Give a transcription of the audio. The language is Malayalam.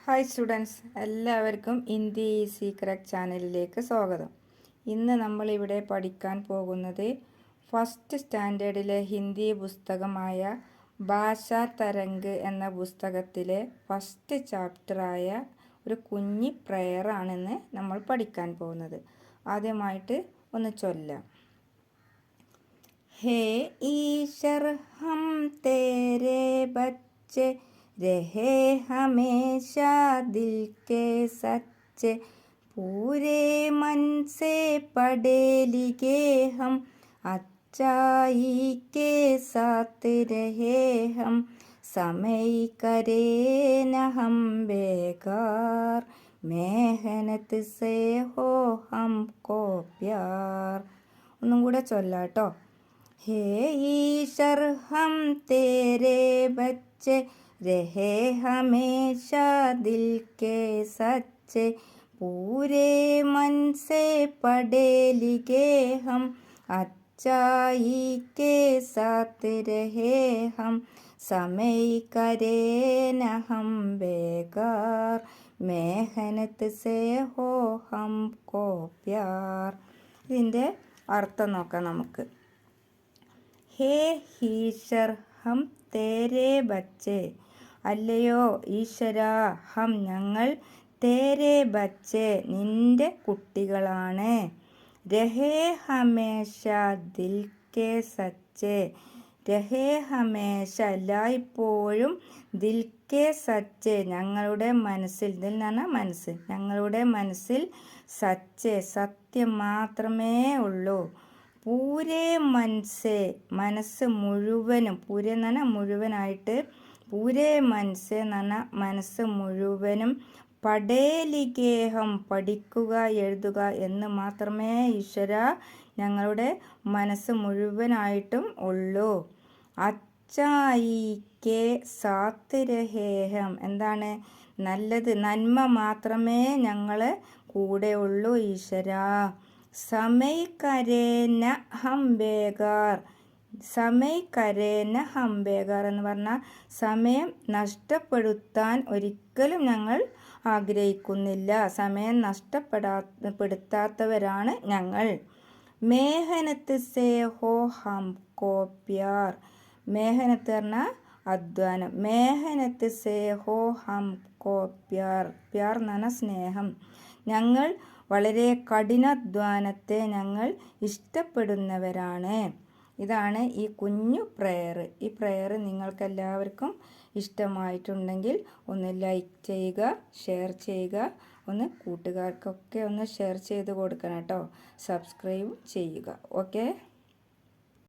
ഹായ് സ്റ്റുഡൻസ്, എല്ലാവർക്കും ഹിന്ദി സീക്രട്ട് ചാനലിലേക്ക് സ്വാഗതം. ഇന്ന് നമ്മളിവിടെ പഠിക്കാൻ പോകുന്നത് ഫസ്റ്റ് സ്റ്റാൻഡേർഡിലെ ഹിന്ദി പുസ്തകമായ ഭാഷാ തരംഗ് എന്ന പുസ്തകത്തിലെ ഫസ്റ്റ് ചാപ്റ്ററായ ഒരു കുഞ്ഞി പ്രയറാണെന്ന് നമ്മൾ പഠിക്കാൻ പോകുന്നത്. ആദ്യമായിട്ട് ഒന്ന് ചൊല്ലാം. ഹേ ഈശ്വർ ഹം തേരെ ബच्चे रहे हमेशा दिल के सच्चे, पूरे मन से पढ़े लिखे हम, अच्छाई के साथ रहे हम, समय करे न हम बेकार, मेहनत से हो हमको प्यार. ഒന്നും കൂടെ ചൊല്ലാട്ടോ. ഹേ ഈശ്വർ ഹം തേരെ ബच्चे रहे हमेशा दिल के सच्चे, पूरे मन से पढ़े लिखे हम, अच्छाई के साथ रहे हम, समय करे न हम बेकार, मेहनत से हो हमको प्यार. ഇതിൻ്റെ അർത്ഥം നോക്കാം നമുക്ക്. ഹേ ഈശ്വർ ഹം തേരെ ബच्चे, അല്ലയോ ഈശ്വര, ഹം ഞങ്ങൾ, തേരെ ബच्चे നിന്റെ കുട്ടികളാണ്, രഹേ ഹമേശ ദിൽ കെ സच्चे, രഹേ ഹമേശ എല്ലായ്പ്പോഴും, ദിൽ കെ സच्चे ഞങ്ങളുടെ മനസ്സിൽ, ദിൽ എന്ന് പറഞ്ഞാൽ മനസ്സ്, ഞങ്ങളുടെ മനസ്സിൽ, സच्चे സത്യം മാത്രമേ ഉള്ളൂ, പൂരേ മനസ്സേ മനസ്സ് മുഴുവനും, പൂരേ എന്ന് പറഞ്ഞാൽ മുഴുവനായിട്ട്, പൂരേ മനസ്സ് എന്ന് പറഞ്ഞാൽ മനസ്സ് മുഴുവനും, പഠേലിഗേഹം പഠിക്കുക എഴുതുക എന്ന് മാത്രമേ ഈശ്വര ഞങ്ങളുടെ മനസ്സ് മുഴുവനായിട്ടും ഉള്ളൂ, അച്ചായിക്കെ സാത്ത് രഹേഹം എന്താണ് നല്ലത്, നന്മ മാത്രമേ ഞങ്ങൾ കൂടെ ഉള്ളൂ ഈശ്വര, സമയ് കരേന ഹം ബേഗാർ, സമയ് കരേന ഹം ബേഗാർ എന്ന് പറഞ്ഞാൽ സമയം നഷ്ടപ്പെടുത്താൻ ഒരിക്കലും ഞങ്ങൾ ആഗ്രഹിക്കുന്നില്ല, സമയം നഷ്ടപ്പെടുത്താത്തവരാണ് ഞങ്ങൾ, മേഹനത്ത് സേ ഹോ ഹംകോ പ്യാർ, മേഹനത്ത് പറഞ്ഞാൽ അധ്വാനം, മേഹനത്ത് സേ ഹോ ഹംകോ പ്യാർ, പ്യാർ എന്ന് പറഞ്ഞാൽ സ്നേഹം, ഞങ്ങൾ വളരെ കഠിനാധ്വാനത്തെ ഞങ്ങൾ ഇഷ്ടപ്പെടുന്നവരാണ്. ഇതാണ് ഈ കുഞ്ഞു പ്രയർ. ഈ പ്രയർ നിങ്ങൾക്കെല്ലാവർക്കും ഇഷ്ടമായിട്ടുണ്ടെങ്കിൽ ഒന്ന് ലൈക്ക് ചെയ്യുക, ഷെയർ ചെയ്യുക, ഒന്ന് കൂട്ടുകാർക്കൊക്കെ ഒന്ന് ഷെയർ ചെയ്ത് കൊടുക്കണം കേട്ടോ, സബ്സ്ക്രൈബ് ചെയ്യുക. ഓക്കെ.